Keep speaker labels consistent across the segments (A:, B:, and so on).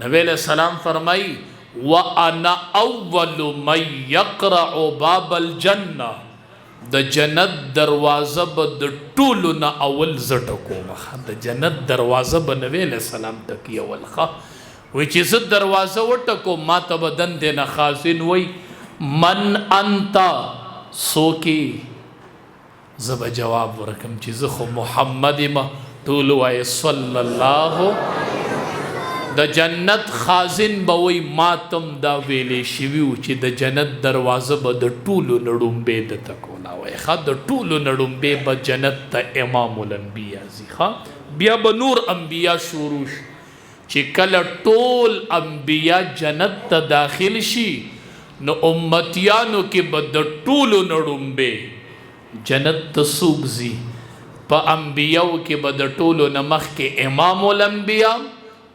A: نبی علیہ السلام فرمائی وَأَنَا أَوَّلُ مَنْ يَقْرَعُ بَابَ الْجَنَّةِ د جنت دروازه به د ټولو نه اول زه ټکوم. د جنت دروازه به نبی علیہ السلام ټکی اول وی چې زه دروازه وټکوم ما ته به دندې نه خازن وی من انتا څوکې زه به جواب ورکم چې زه خو محمد یم. ټول وایي صلی الله. د جنت خازن به وی ماتم دا ویلې شوي و چې د جنت دروازه به د ټولو نه ړومبې د تکولا وایي د ټولو نه ړومبې به جنت ته امام الانبیا ځي. بیا به نور انبیا شروع شي چې کله ټول انبیا جنت ته داخل شي نو امتیانو کې به د ټولو نه ړومبې جنت ته څوک ځي. په انبیاو کې به د ټولو نه مخکې امام الانبیا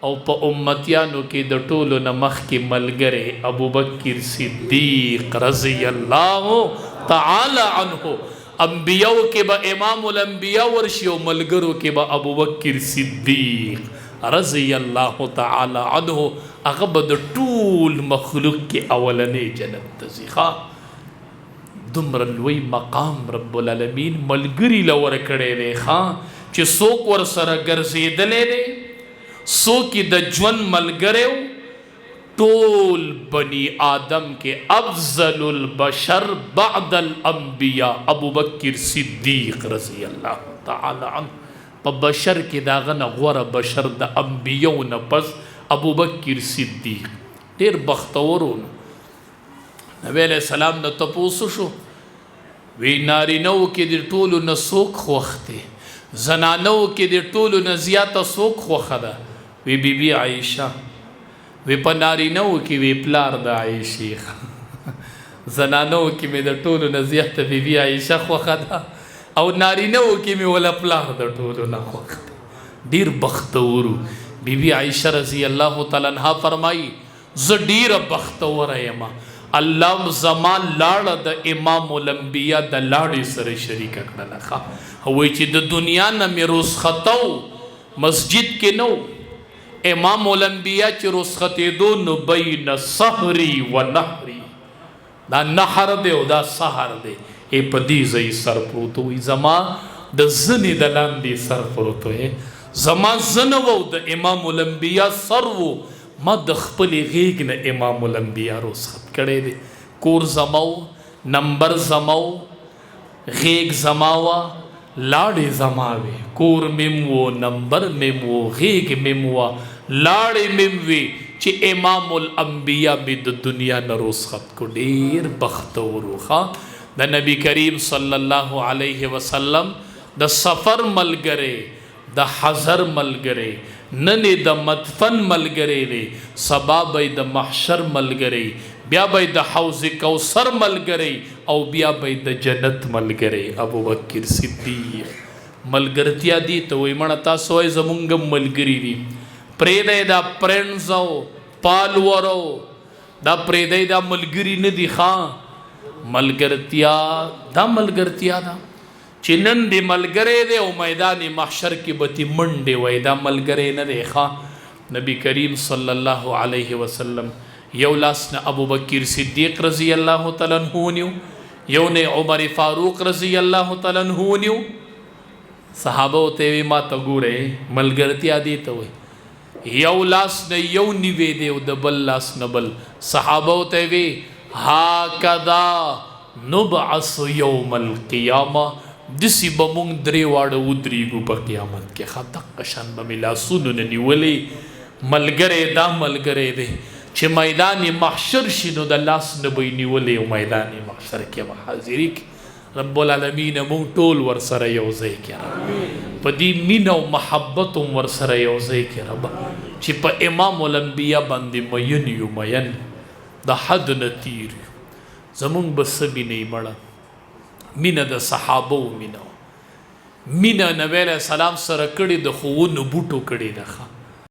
A: او په امتیانو کې د ټولو نه مخکې ملګری ابوبکر صدیق رضی الله تعالی عنه. انبیاو کې به امام الانبیا ورشي او ملګرو کې به ابوبکر صدیق رضی الله تعالی عنه. هغه به د ټول مخلوق کې اولنې جنت ته ځي. دومره لوی مقام رب العالمین ملګري له ورکړی دی چې څوک ورسره ګرځېدلی دی څوک د ژوند ملګری و. ټول بني آدم کې افضل البشر بعد الانبیاء ابوبکر صدیق رضی الله تعالی عنه. په بشر کې د هغه نه غوره بشر د انبیاو نه پس ابوبکر صدیق ډېر بختور و. نبی علیہ السلام نه تپوس شو وی نارینهو کې د ټولو نه څوک خوښ دی زنانو کې د ټولو نه زیاته څوک خوښه ده. وی بی بی عائشہ. وی په نارینهو کې وی پلار د عائشې زنانو کې مې د ټولو نه زیاته بی بی عائشہ خوښه ده او نارینهو کې مې ولا پلار د ټولو نه خوښ دی. ډېر بختور بی بی عائشہ رضی الله تعالی عنها فرمایي زه ډېره بختوره یم. الله زما لاړه د امام الانبیا د لاړې سره شریکه کړله. وایي چې د دنیا نه مې رخصتو مسجد کې نو امام الانبیا چې رخصتېدو نو بین سحری و نحری دا نحر دی او دا سحر دی په دې ځای سر پروت وي زما د زنې د لاندې سر پروت وي زما زنه و د امام الانبیا سر و ما د خپلې غېږ نه امام الانبیا رخصت کړی دی. کور زما و نمبر زما و غېږ زما وه لاړې زما وې کور مې و نمبر مې و غېږ مې وه لاړې مې وې چې امام الانبیا مې د دنیا نه رخصت کو. ډېر بختور و. د نبی کریم صلی الله علیه وسلم د سفر ملګری د حضر ملګری نن د مدفن ملګری دی سبا به د محشر ملګری بیا به د حوض کوثر ملګری او بیا به د جنت ملګری ابوبکر صدیق. ملګرتیا دی ته وایي مړه تاسو وایي زمونږ ملګري دي پرېږدی دا فرینډز او پالورو دا پرېږدی دا ملګري نه دي. ملګرتیا دا ملګرتیا ده چې نن دې ملګری دی او میدان محشر کې به تې منډې وایي دا ملګری نه دی. نبی کریم صلی الله علیه وسلم یو لاس نه ابوبکر صدیق رضی الله تعالی عنہ ونیو یو نه عمر فاروق رضی الله تعالی عنہ ونیو. صحابه ته وی ما ته ګوره ملګرتیا دی ته وایي یو لاس نه یو نیوی دی او د بل لاس نه بل. صحابه ته وی هاکذا نبعث یوم القیامه دسی به مونږ درې واړه ودرېږو په قیامت کې. دقه شان به مې لاسونو نه نیولې ملګری دا ملګری دی چې میدان محشر شي نو د لاس نه به یې نیولې او میدان محشر کې به حاضري کړي. رب العالمین مونږ ټول ورسره یو ځای کړه په دې مینه او محبت هم ورسره یو ځای کړه رب چې په امام الانبیا باندې مین یو مین د حد نه تیر یو. زمونږ به څه مینې مړه مینه د صحابو مینه نبی علیہ السلام سره کړې د ښوونو بوټو کړې ده.